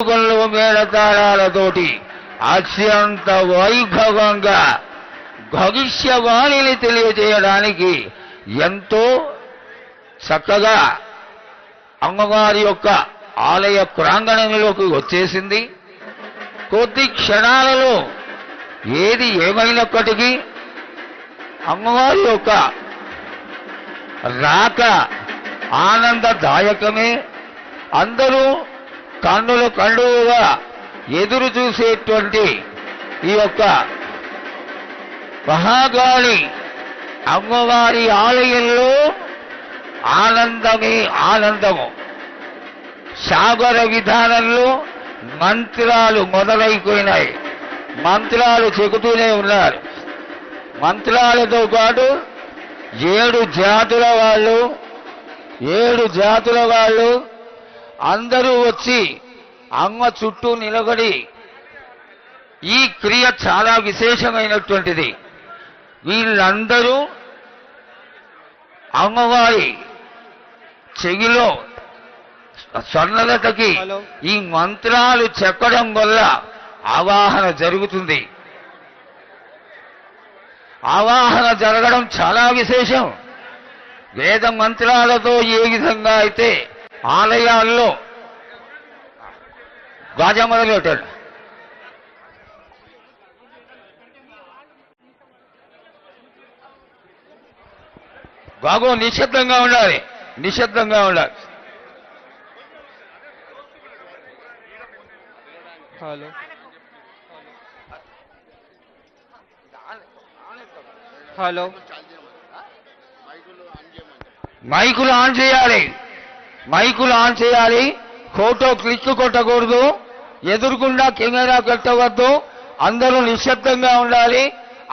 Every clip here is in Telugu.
మేళతాళాలతోటి అత్యంత వైభవంగా భవిష్యవాణిని తెలియజేయడానికి ఎంతో చక్కగా అమ్మవారి యొక్క ఆలయ ప్రాంగణంలోకి వచ్చేసింది. కొద్ది క్షణాలలో ఏది ఏమైనప్పటికీ అమ్మవారి యొక్క రాక ఆనందదాయకమే. అందరూ కన్నుల కండుగా ఎదురు చూసేటువంటి ఈ యొక్క మహాగాళి అమ్మవారి ఆలయంలో ఆనందమే ఆనందము. సాగర విధానంలో మంత్రాలు మొదలైపోయినాయి. మంత్రాలు చెబుతూనే ఉన్నారు. మంత్రాలతో పాటు 7 జాతుల వాళ్ళు అందరూ వచ్చి అమ్మ చుట్టూ నిలబడి ఈ క్రియ చాలా విశేషమైనటువంటిది. వీళ్ళందరూ అమ్మవారి చెవిలో స్వర్ణలతకి ఈ మంత్రాలు చెప్పడం వల్ల ఆవాహన జరుగుతుంది. ఆవాహన జరగడం చాలా విశేషం. వేద మంత్రాలతో ఏ విధంగా అయితే ఆలయాల్లో గాజా మొదలుపెట్టాడు. బాగో నిశ్శబ్దంగా ఉండాలి, నిశ్శబ్దంగా ఉండాలి. హలో హలో మైకులు ఆన్ చేయాలి, మైకులు ఆన్ చేయాలి. ఫోటో క్లిక్ కొట్టకూడదు, ఎదురుకుండా కెమెరా పెట్టవద్దు. అందరూ నిశ్శబ్దంగా ఉండాలి.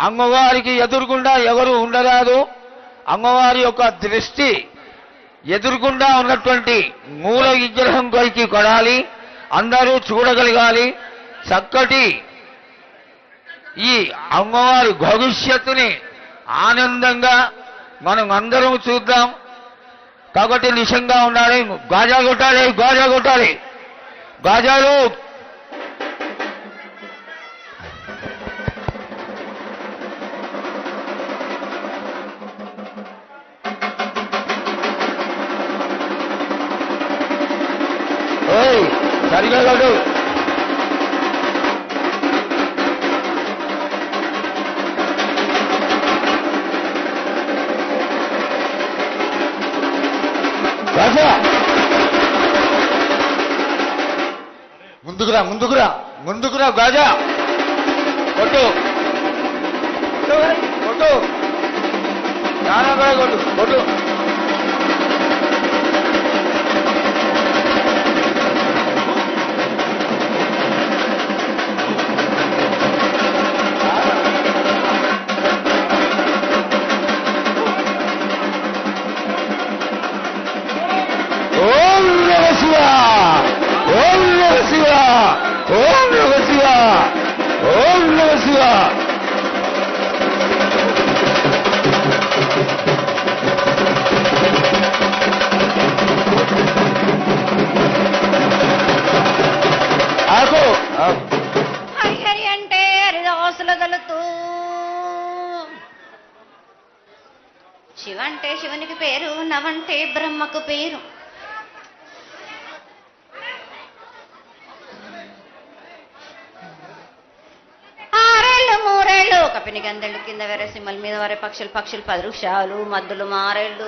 అమ్మవారికి ఎదురుకుండా ఎవరు ఉండరాదు. అమ్మవారి యొక్క దృష్టి ఎదురుకుండా ఉన్నటువంటి మూల విగ్రహం పైకి కొడాలి. అందరూ చూడగలగాలి. చక్కటి ఈ అమ్మవారి భవిష్యత్తుని ఆనందంగా మనం అందరం చూద్దాం. కాబట్టి నిశంగా ఉండాలి. గాజా కొట్టాలి, గాజా కొట్టాలి, గాజాలు. సరిగా కొట్టు. గాజా ముందుకురా, ముందుకురా, ముందుకురా. గాజా కొట్టు, కొట్టు, చాలా కొట్టు, కొట్టు. ఓం నమ శివ, ఓం నమ శివ, ఓం నమ శివ, ఓం నమ శివ. ఆకు హరి హరి అంటే హరిదాసులు గలుతూ, శివ అంటే శివునికి పేరు, నవంటే బ్రహ్మకు పేరు. కపిని గందెళ్ళు కింద వేరే సింహల మీద వరే పక్షులు 10 వృక్షాలు మద్దులు మారేళ్ళు.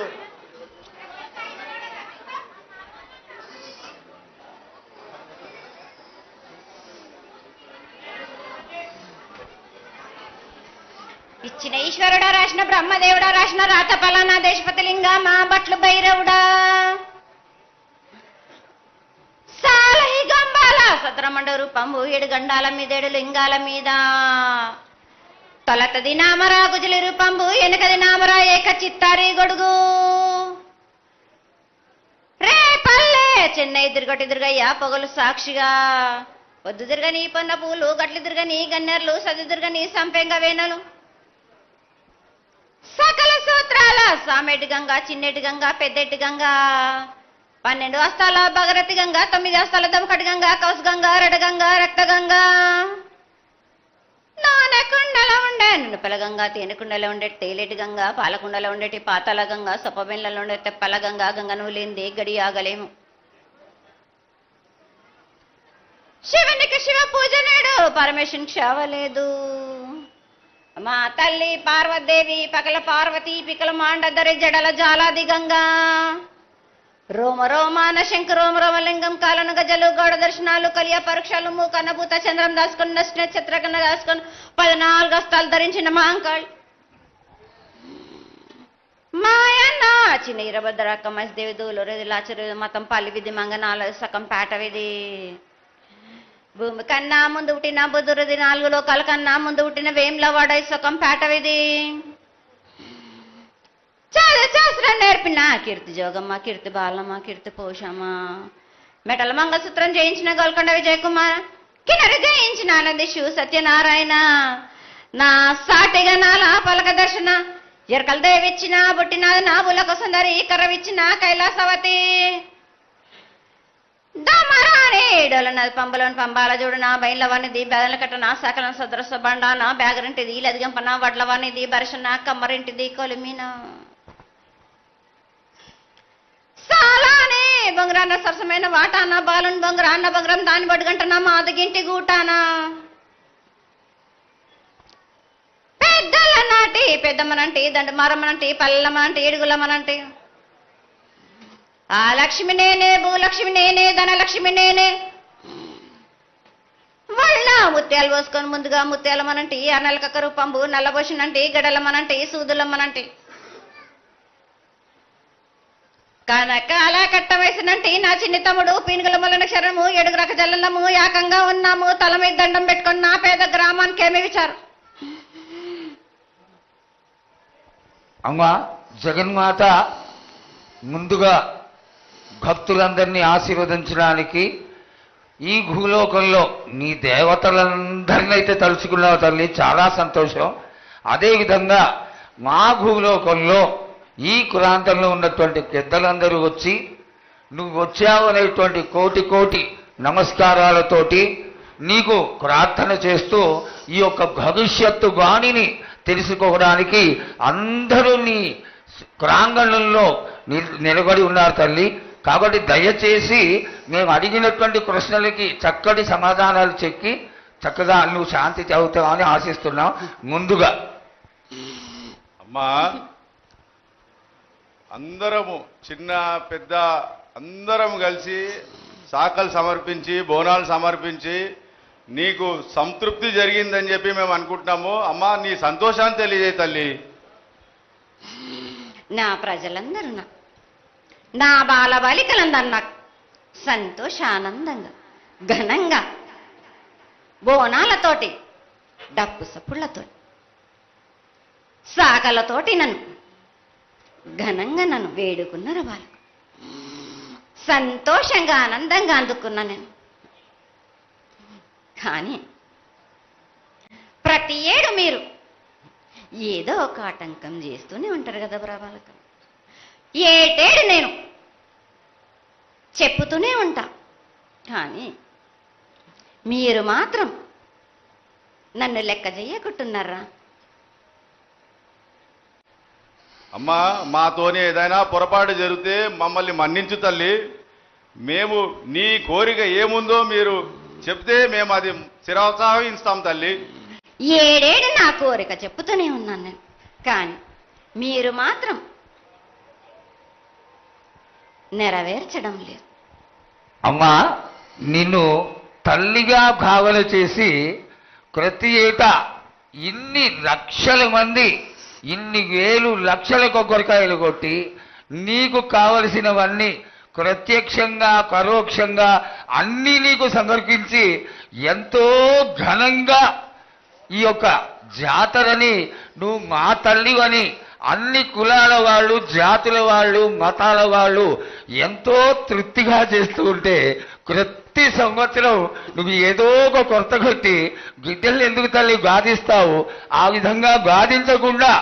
ఇచ్చిన ఈశ్వరుడా రాసిన బ్రహ్మదేవుడా రాసిన రాత పలానా దేశపతి లింగా మా బట్లు భైరవుడా సాలహి గంబాల సత్రమండ రూపంబు 7 గండాల మీద 7 లింగాల మీద తొలతది నామరా గుజలి రూపంబు వెనకది నామరా ఏక చిత్తారి గొడుగు రే పల్లె చెన్నై దుర్గటి దుర్గయ్య పొగలు సాక్షిగా పొద్దు దుర్గని పొన్న పూలు గట్లు దుర్గని గన్నెర్లు సది దుర్గని సంపెంగ వేనలు సకల సూత్రాల సామెటి గంగా చిన్నెటి గంగా పెద్దెటి గంగా 12 హస్తాల భగరథి గంగా, 9 హస్తాల దమకటి గంగా, కౌస్ గంగా, రెడగంగా, రక్త గంగా, నానకుండలో ఉండే నునుపల గంగా, తేనెకుండలో ఉండే తేలేటి గంగా, పాలకుండలో ఉండేటి పాతాల గంగా, సొప్పబెండ్లలో ఉండే తెప్పల గంగా, గంగను లేనిదే గడి ఆగలేము. శివునికి శివ పూజ నేడు, పరమేశ్వరునికి క్షవలేదు. మా తల్లి పార్వదేవి పకల పార్వతి పికల మాండదరి జడల జాలాది గంగా, రోమ రోమాన శంకు రోమ రోమలింగం, కాలను గజలు, గౌడ దర్శనాలు, కలియ పరీక్షలు, మూకన్నభూత చంద్రం దాచుకుని, నక్షత్రకన్న దాచుకుని, 14 హస్తాలు ధరించిన మాంకాళ్ మాయన్న చిన్న ఇరభద్రక్క మసిదేవి దూలూరు లాచరు మతం పల్లి విధి మంగనాల సకం పేట విధి. భూమి కన్నా ముందు పుట్టిన బుధురుది, 4 లోకాల కన్నా ముందు పుట్టిన వేములవాడ సకం పేట విధి. శాస్త్రం నేర్పిన కీర్తి జోగమ్మ, కీర్తి బాలమ్మ, కీర్తి పోషమ్మ, మెటల మంగళసూత్రం జయించిన గోల్కొండ విజయ్ కుమార్, కిన్నరి జయించిన ఆనందిషు సత్యనారాయణ, నా సాటిగా నాల పలక దర్శన, ఎరకల దేవిచ్చిన బుట్టినాది నా బులక సుందరి, కర్రవిచ్చిన కైలాసవతి, దమరాణి డోలనది పంబలోని పంబాల చూడు, నా బయలవనిది బెదల కట్ట, నా సకలం సదరస బండ, నా బ్యాగరింటిది లదిగంపన, వడ్లవనిది బరసన, కమ్మరింటిది కొలిమిన, సాలానే బొంగరాన్న సరసమైన వాటాన, బాలుని బొంగరాన్న బొంగరం దాని బడుగంటన, మాదగింటి గూటాన, పెద్దల నాటి పెద్దమ్మనంటి, దండమారమ్మనంటి, పల్లెమ్మనంటి, ఏడుగులమ్మనంటి, ఆ లక్ష్మి నేనే, భూలక్ష్మి నేనే, ధనలక్ష్మి నేనే, వాళ్ళ ముత్యాలు పోసుకొని ముందుగా ముత్యాలమ్మనంటి, ఆ నెలకక్క రూపంబు నల్లబోషనంటి, గడలమ్మనంటి, సూదులమ్మనంటి, కనకాల కట్ట వయసునంటి నా చిన్ని తమ్ముడు, పీనుగల మొలన క్షరము, 7 రక జల్లము, ఏకంగా ఉన్నాము, తల మీద దండం పెట్టుకుని నా పేద గ్రామానికి ఏమి విచారు. అమ్మా జగన్మాత ముందుగా భక్తులందరినీ ఆశీర్వదించడానికి ఈ భూలోకంలో నీ దేవతలందరినీ అయితే తలుచుకున్నావు తల్లి, చాలా సంతోషం. అదేవిధంగా మా భూలోకంలో ఈ కులాంతంలో ఉన్నటువంటి పెద్దలందరూ వచ్చి నువ్వు వచ్చావు అనేటువంటి కోటి కోటి నమస్కారాలతోటి నీకు ప్రార్థన చేస్తూ ఈ యొక్క భవిష్యత్తు వాణిని తెలుసుకోవడానికి అందరూ నీ ప్రాంగణంలో నిలబడి ఉన్నారు తల్లి. కాబట్టి దయచేసి మేము అడిగినటువంటి ప్రశ్నలకి చక్కటి సమాధానాలు చెక్కి చక్కగా నువ్వు శాంతి చదువుతావని ఆశిస్తున్నాం. ముందుగా అమ్మా, అందరము చిన్న పెద్ద అందరం కలిసి శాఖలు సమర్పించి బోనాలు సమర్పించి నీకు సంతృప్తి జరిగిందని చెప్పి మేము అనుకుంటున్నాము. అమ్మా, నీ సంతోషాన్ని తెలియజేయ తల్లి. నా ప్రజలందరూ నా బాలబాలికలందరూ నాకు సంతోషానందంగా ఘనంగా బోనాలతోటి డప్పు సప్పుళ్లతో సాకలతోటి నన్ను ఘనంగా నన్ను వేడుకున్నారు. వాళ్ళకు సంతోషంగా ఆనందంగా అందుకున్నా నేను. కానీ ప్రతి ఏడు మీరు ఏదో ఒక ఆటంకం చేస్తూనే ఉంటారు కదా బ్రాబాలకు. ఏటేడు నేను చెప్పుతూనే ఉంటా, కానీ మీరు మాత్రం నన్ను లెక్క చేయకుంటున్నారా? అమ్మా, మాతోనే ఏదైనా పొరపాటు జరిగితే మమ్మల్ని మన్నించు తల్లి. మేము నీ కోరిక ఏముందో మీరు చెప్తే మేము అది శిరోత్సాహిస్తాం తల్లి. ఏడేడు నా కోరిక చెప్పుతూనే ఉన్నాను నేను, కానీ మీరు మాత్రం నెరవేర్చడం లేదు. అమ్మా, నిన్ను తల్లిగా భావన చేసి ప్రతి ఏటా ఇన్ని లక్షల మంది ఇన్ని వేలు లక్షల కొబ్బరికాయలు కొట్టి నీకు కావలసినవన్నీ ప్రత్యక్షంగా పరోక్షంగా అన్నీ నీకు సమర్పించి ఎంతో ఘనంగా ఈ యొక్క జాతరని నువ్వు మా తల్లివని అన్ని కులాల వాళ్ళు, జాతుల వాళ్ళు, మతాల వాళ్ళు ఎంతో తృప్తిగా చేస్తూ ఉంటే ప్రతి సంవత్సరం నువ్వు ఏదో ఒక కొత్త కొట్టి బిడ్డలు ఎందుకు తల్లి బాధిస్తావు? ఆ విధంగా బాధించకుండా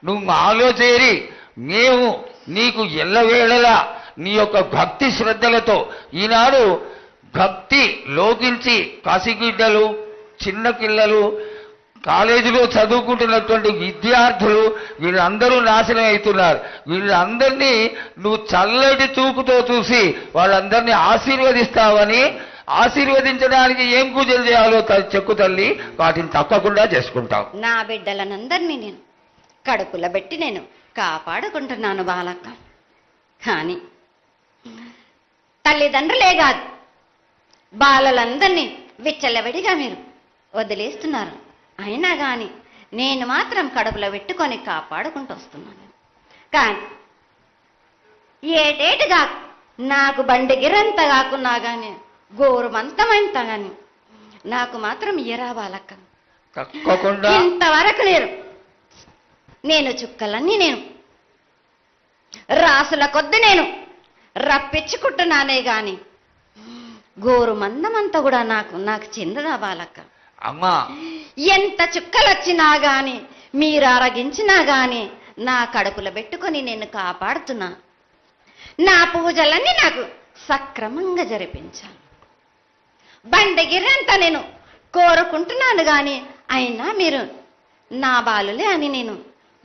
నువ్వు మాలో చేరి మేము నీకు ఎల్లవేళలా నీ యొక్క భక్తి శ్రద్ధలతో ఈనాడు భక్తి లోకించి కసిగిడ్డలు చిన్న పిల్లలు కాలేజీలో చదువుకుంటున్నటువంటి విద్యార్థులు వీళ్ళందరూ నాశనం అవుతున్నారు. వీళ్ళందరినీ నువ్వు చల్లటి చూపుతో చూసి వాళ్ళందరినీ ఆశీర్వదిస్తావని, ఆశీర్వదించడానికి ఏం పూజలు చేయాలో చెక్కు తల్లి, వాటిని తప్పకుండా చేసుకుంటాం. నా బిడ్డలనందరినీ నేను కడుపులో పెట్టి నేను కాపాడుకుంటున్నాను బాలక్క. కానీ తల్లిదండ్రులే కాదు, బాలలందరినీ విచ్చలవిడిగా మీరు వదిలేస్తున్నారు. అయినా కానీ నేను మాత్రం కడుపులో పెట్టుకొని కాపాడుకుంటూ వస్తున్నాను. కానీ ఏటేటుగా నాకు బండి గిరంత కాకున్నా కానీ గోరుమంతమంత కానీ నాకు మాత్రం ఇయ్యరా బాలక్క. తప్పకుండా ఇంతవరకు నేను చుక్కలన్నీ నేను రాసుల కొద్ది నేను రప్పించుకుంటున్నానే గాని గోరు మందమంతా కూడా నాకు చెందదా బాలక్క. అమ్మా, ఎంత చుక్కలొచ్చినా గాని మీరు అరగించినా గాని నా కడుపులో పెట్టుకొని నేను కాపాడుతున్నా. నా పూజలన్నీ నాకు సక్రమంగా జరిపించాలి. బండగిరంతా నేను కోరుకుంటున్నాను గాని అయినా మీరు నా బాలులే అని నేను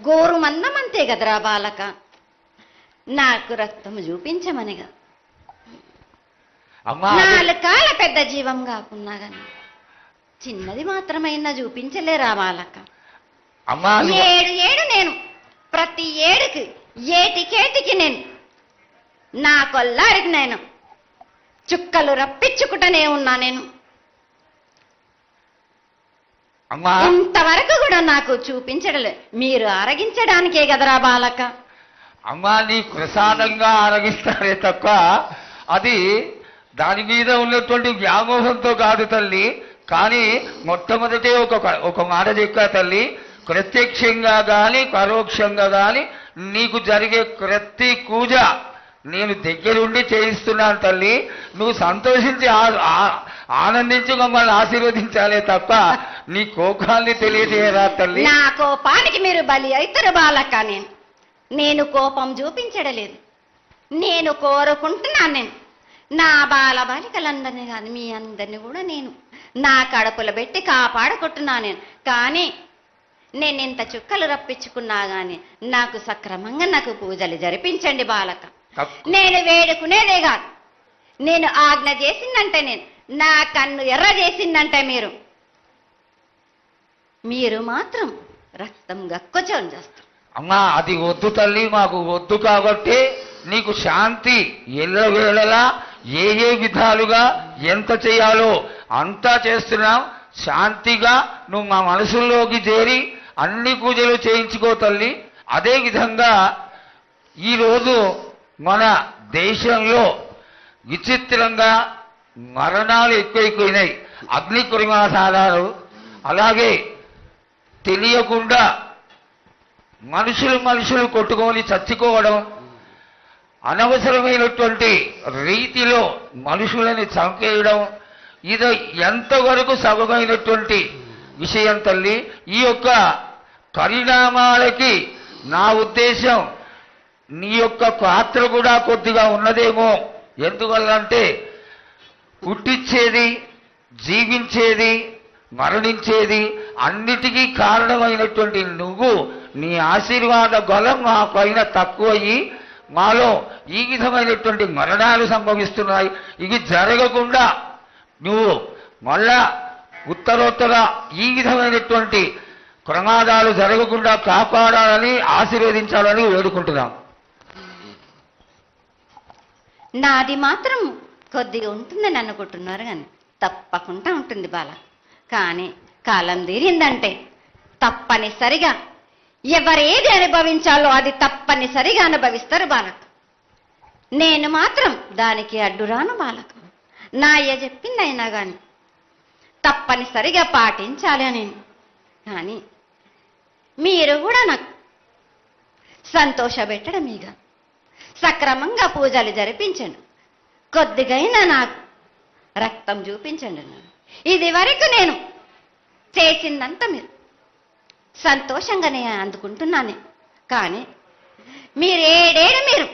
గోరు మందమంతే కదరా బాలక. నాకు రక్తం చూపించమనిగా అమ్మా, 4 కాళ్ళ పెద్ద జీవం కాకున్నా గాని చిన్నది మాత్రమైనా చూపించలేరా బాలక. అమ్మా, ఏడు నేను ప్రతి ఏడుకి ఏటికేటికి నేను నా కొల్లారికి నేను చుక్కలు రప్పించుకుంటూనే ఉన్నా. నేను అమ్మా, ఇంతవరకు కూడా నాకు చూపించడలే, మీరు ఆరగించడానికే కదరా బాలక. అమ్మా, నీ ప్రసాదంగా ఆరగిస్తారే తప్ప అది దాని మీద ఉన్నటువంటి వ్యామోహంతో కాదు తల్లి. కానీ మొట్టమొదటే ఒక మాట చెప్పా తల్లి, ప్రత్యక్షంగా కానీ పరోక్షంగా కానీ నీకు జరిగే ప్రతి పూజ నేను దగ్గరుండి చేయిస్తున్నాను తల్లి. నువ్వు సంతోషించి ఆనందించి మమ్మల్ని ఆశీర్వదించాలే తప్ప నీ కోపాన్ని తెలియజేయరా తల్లి. నా కోపానికి మీరు బలి అవుతారు బాలక. నేను కోపం చూపించడలేదు, నేను కోరుకుంటున్నాను. నేను నా బాల బాలికలందరినీ కాదు మీ అందరినీ కూడా నేను నా కడుపులో పెట్టి కాపాడుకుంటున్నాను. నేను కానీ నేను ఇంత చుక్కలు రప్పించుకున్నా గాని నాకు సక్రమంగా నాకు పూజలు జరిపించండి బాలక. నేను వేడుకునేదే కాదు, నేను ఆజ్ఞ చేసిందంటే నేను నా కన్ను ఎర్ర చేసిందంటే మీరు మాత్రం రక్తం గక్కుచోని చేస్తారు. అమ్మా, అది వద్దు తల్లి, మాకు వద్దు. కాబట్టి నీకు శాంతి ఎల్లవేళలా ఏ విధాలుగా ఎంత చేయాలో అంతా చేస్తున్నాం. శాంతిగా నువ్వు మా మనసుల్లోకి చేరి అన్ని పూజలు చేయించుకో తల్లి. అదేవిధంగా ఈరోజు మన దేశంలో విచిత్రంగా మరణాలు ఎక్కువైపోయినాయి. అగ్ని ప్రమాదాలు, అలాగే తెలియకుండా మనుషులు కొట్టుకొని చచ్చిపోవడం, అనవసరమైనటువంటి రీతిలో మనుషులని చంపేయడం, ఇది ఎంతవరకు సబమైనటువంటి విషయం తల్లి. ఈ యొక్క పరిణామాలకి నా ఉద్దేశం నీ యొక్క పాత్ర కూడా కొద్దిగా ఉన్నదేమో. ఎందువల్లంటే పుట్టించేది, జీవించేది, మరణించేది అన్నిటికీ కారణమైనటువంటి నువ్వు, నీ ఆశీర్వాద బలం మా పైన తక్కువయ్యి మాలో ఈ విధమైనటువంటి మరణాలు సంభవిస్తున్నాయి. ఇవి జరగకుండా నువ్వు మళ్ళా ఉత్తరోత్తర ఈ విధమైనటువంటి ప్రమాదాలు జరగకుండా కాపాడాలని ఆశీర్వదించాలని వేడుకుంటున్నాం. నాది మాత్రం కొద్దిగా ఉంటుందని అనుకుంటున్నారు కానీ తప్పకుండా ఉంటుంది బాల. కానీ కాలం తీరిందంటే తప్పనిసరిగా ఎవరేది అనుభవించాలో అది తప్పనిసరిగా అనుభవిస్తారు బాలక. నేను మాత్రం దానికి అడ్డురాను బాలక. నా అయ్య చెప్పింది అయినా కానీ తప్పనిసరిగా పాటించాలి అని. కానీ మీరు కూడా నాకు సంతోషపెట్టడం మీగ సక్రమంగా పూజలు జరిపించండి, కొద్దిగైనా నాకు రక్తం చూపించండి. ఇది వరకు నేను చేసిందంతా మీరు సంతోషంగానే అందుకుంటున్నాను. కానీ మీరు ఏడేడు మీరు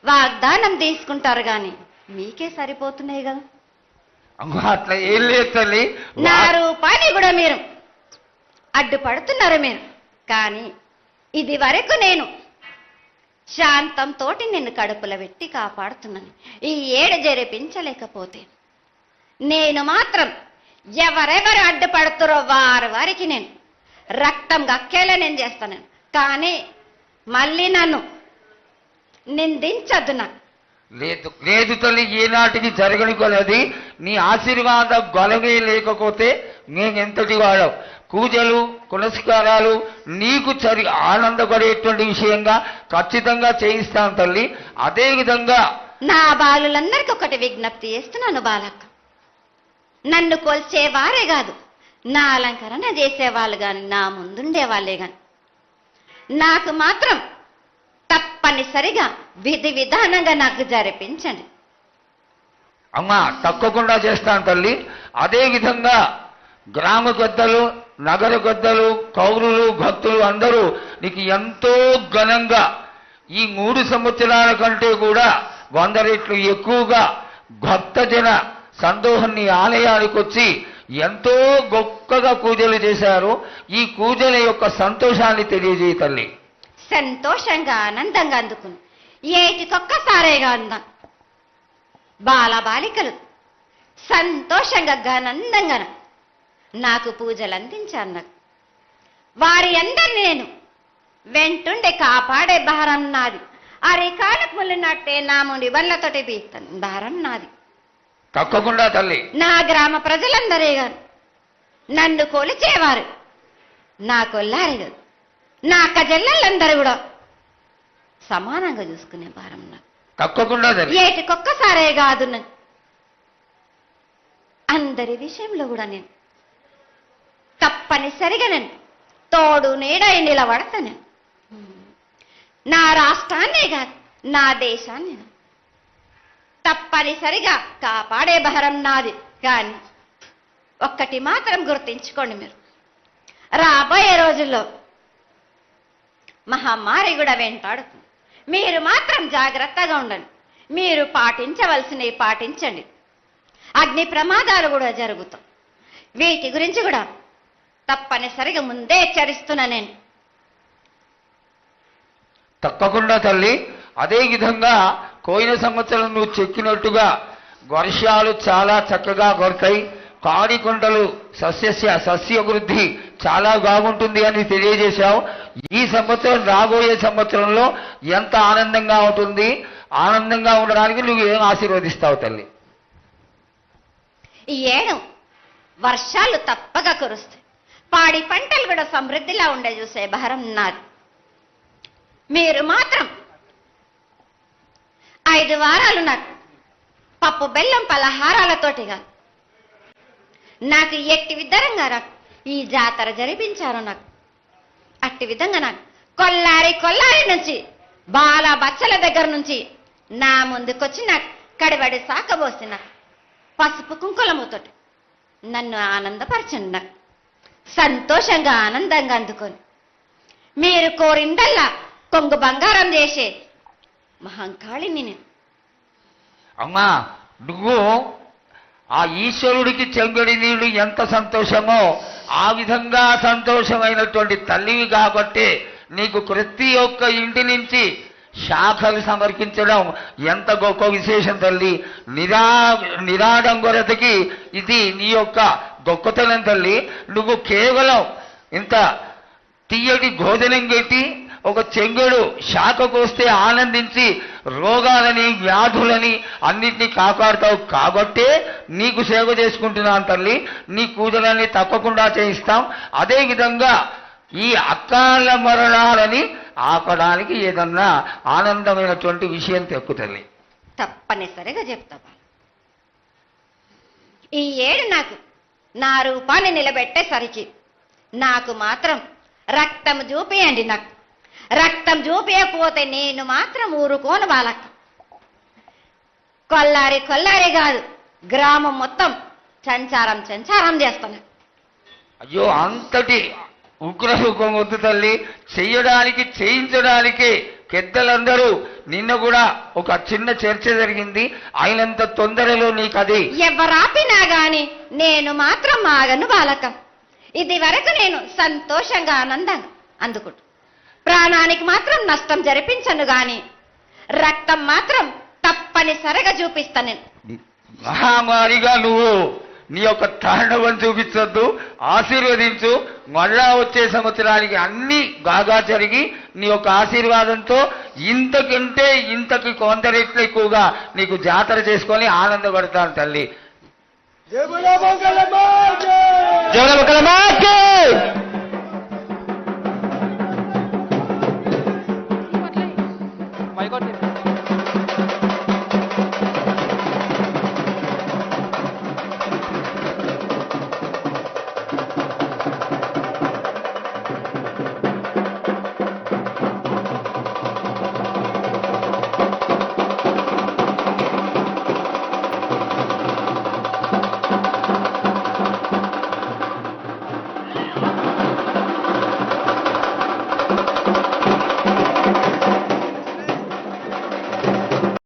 వాగ్దానం తీసుకుంటారు గాని మీకే సరిపోతున్నాయి కదా. అమ్మా అట్లా ఏం లేదు తల్లి. నా రూపాన్ని కూడా మీరు అడ్డుపడుతున్నారు మీరు. కానీ ఇది వరకు నేను శాంతంతో నిన్ను కడుపులో పెట్టి కాపాడుతున్నాను. ఈ ఏడు జరిపించలేకపోతే నేను మాత్రం ఎవరెవరు అడ్డుపడుతారో వారికి నేను రక్తం గక్కేలా నేను చేస్తాను. కానీ మళ్ళీ నన్ను నిందించద్దు. నాకు లేదు లేదు తల్లి, ఏనాటికి జరగని కొలది నీ ఆశీర్వాద గొలవే లేకపోతే మేమెంతటి వాడవు. పూజలు పునస్కారాలు నీకు ఆనందపడేటువంటి విషయంగా ఖచ్చితంగా చేయిస్తాను తల్లి. అదేవిధంగా నా బాలులందరికీ ఒకటి విజ్ఞప్తి చేస్తున్నాను బాలక్క. నన్ను కొల్చేవారే కాదు, నా అలంకరణ చేసేవాళ్ళు కానీ నా ముందుండే వాళ్ళే కానీ నాకు మాత్రం తప్పనిసరిగా విధి విధానంగా నాకు జరిపించండి. అమ్మా తప్పకుండా చేస్తాను తల్లి. అదేవిధంగా గ్రామ పెద్దలు, నగర పెద్దలు, కౌరులు, భక్తులు అందరూ నీకు ఎంతో ఘనంగా ఈ 3 సంవత్సరాల కంటే కూడా 100 రెట్లు ఎక్కువగా భక్తజన సందోహాన్ని ఆలయానికి వచ్చి ఎంతో గొప్పగా పూజలు చేశారు. ఈ పూజల యొక్క సంతోషాన్ని తెలియజేయ తల్లి. సంతోషంగా ఆనందంగా అందుకుని ఏటికొక్కసారేగా అందాం. బాలబాలికలు సంతోషంగా ఆనందంగా నాకు పూజలు అందించాను. నాకు వారి అందరిని నేను వెంటుండే కాపాడే భారం నాది. అరికాలకు ముళ్ళినట్టే నా ముడి వల్లతోటి బీస్తాను భారం నాది. తప్పకుండా తల్లి. నా గ్రామ ప్రజలందరే గారు నన్ను కొలిచేవారు, నా కొల్లారి గారు, నా కజల్లలందరూ కూడా సమానంగా చూసుకునే భారం నాకు. తప్పకుండా తల్లి. ఏటికొక్కసారే కాదు, అందరి విషయంలో కూడా నేను తప్పనిసరిగా నేను తోడు నీడై నిలబడతాను. నా రాష్ట్రాన్నే కాదు, నా దేశాన్ని తప్పనిసరిగా కాపాడే భారం నాది. కానీ ఒక్కటి మాత్రం గుర్తించుకోండి, మీరు రాబోయే రోజుల్లో మహమ్మారి కూడా వెంటాడుతుంది. మీరు మాత్రం జాగ్రత్తగా ఉండండి. మీరు పాటించవలసినవి పాటించండి. అగ్ని ప్రమాదాలు కూడా జరుగుతాయి. వీటి గురించి కూడా తప్పనిసరిగా ముందే హెచ్చరిస్తున్నా నేను. తప్పకుండా తల్లి. అదేవిధంగా పోయిన సంవత్సరం నువ్వు చెప్పినట్టుగా వర్షాలు చాలా చక్కగా కొడతాయి. పాడికొండలు సస్యవృద్ధి చాలా బాగుంటుంది అని తెలియజేశావు. ఈ సంవత్సరం రాబోయే సంవత్సరంలో ఎంత ఆనందంగా ఉంటుంది, ఆనందంగా ఉండడానికి నువ్వు ఏం ఆశీర్వదిస్తావు తల్లి? ఈ ఏడు వర్షాలు తప్పగా కురుస్తాయి. పాడి పంటలు కూడా సమృద్ధిలా ఉండే చూసే భారం నాది. మీరు మాత్రం 5 వారాలు నాకు పప్పు బెల్లం పలహారాలతోటిగా నాకు ఎట్టి విధంగా నాకు ఈ జాతర జరిపించారు. నాకు అట్టి విధంగా నాకు కొల్లారి నుంచి బాల బచ్చల దగ్గర నుంచి నా ముందుకొచ్చి నాకు కడిబడి సాకబోసి నాకు పసుపు కుంకులముతోటి నన్ను ఆనందపరచండి. నాకు సంతోషంగా ఆనందంగా అందుకొని మీరు కోరిందల్లా కొంగు బంగారం చేసే మహంకాళిని నేను. అమ్మా నువ్వు ఆ ఈశ్వరుడికి చెంగడి నీళ్లు ఎంత సంతోషమో ఆ విధంగా సంతోషమైనటువంటి తల్లివి కాబట్టి నీకు ప్రతి ఒక్క ఇంటి నుంచి శాఖలు సమర్పించడం ఎంత గొప్ప విశేషం తల్లి. నిరాడంబరతకి ఇది నీ యొక్క గొప్పతనం తల్లి. నువ్వు కేవలం ఇంత తీయటి భోజనం పెట్టి ఒక చెంగుడు శాఖకు వస్తే ఆనందించి రోగాలని వ్యాధులని అన్నిటినీ కాపాడుతావు కాబట్టే నీకు సేవ చేసుకుంటున్నాను తల్లి. నీ పూజలన్నీ తప్పకుండా చేయిస్తాం. అదేవిధంగా ఈ అకాల మరణాలని ఆపడానికి ఏదన్నా ఆనందమైనటువంటి విషయం తెక్కు తల్లి. తప్పనిసరిగా చెప్తా. ఈ ఏడు నాకు నా రూపాన్ని నిలబెట్టేసరికి నాకు మాత్రం రక్తం చూపియండి. నాకు రక్తం చూపించకపోతే నేను మాత్రం ఊరుకోను బాలక్క. కొల్లారి కాదు, గ్రామం మొత్తం సంచారం చేస్తాను. అయ్యో అంతటి ఉగ్రహుకం వద్దు తల్లి. చేయించడానికి పెద్దలందరూ నిన్న కూడా ఒక చిన్న చర్చ జరిగింది. అయినంత తొందరలో నీకు అది ఎవరాపినా గాని నేను మాత్రం ఆగను బాలక. ఇది వరకు నేను సంతోషంగా ఆనందంగా అందుకుంటు, ప్రాణానికి మాత్రం నష్టం జరిపించను గాని రక్తం మాత్రం తప్పనిసరిగా చూపిస్తాను నేను. మహామారిగా నువ్వు నీ యొక్క తాండవం చూపించొద్దు, ఆశీర్వదించు. మళ్ళా వచ్చే సంవత్సరానికి అన్ని బాగా జరిగి నీ యొక్క ఆశీర్వాదంతో ఇంతకంటే ఇంతకి కొంత రెట్లు ఎక్కువగా నీకు జాతర చేసుకొని ఆనందపడతాను తల్లి. మైక్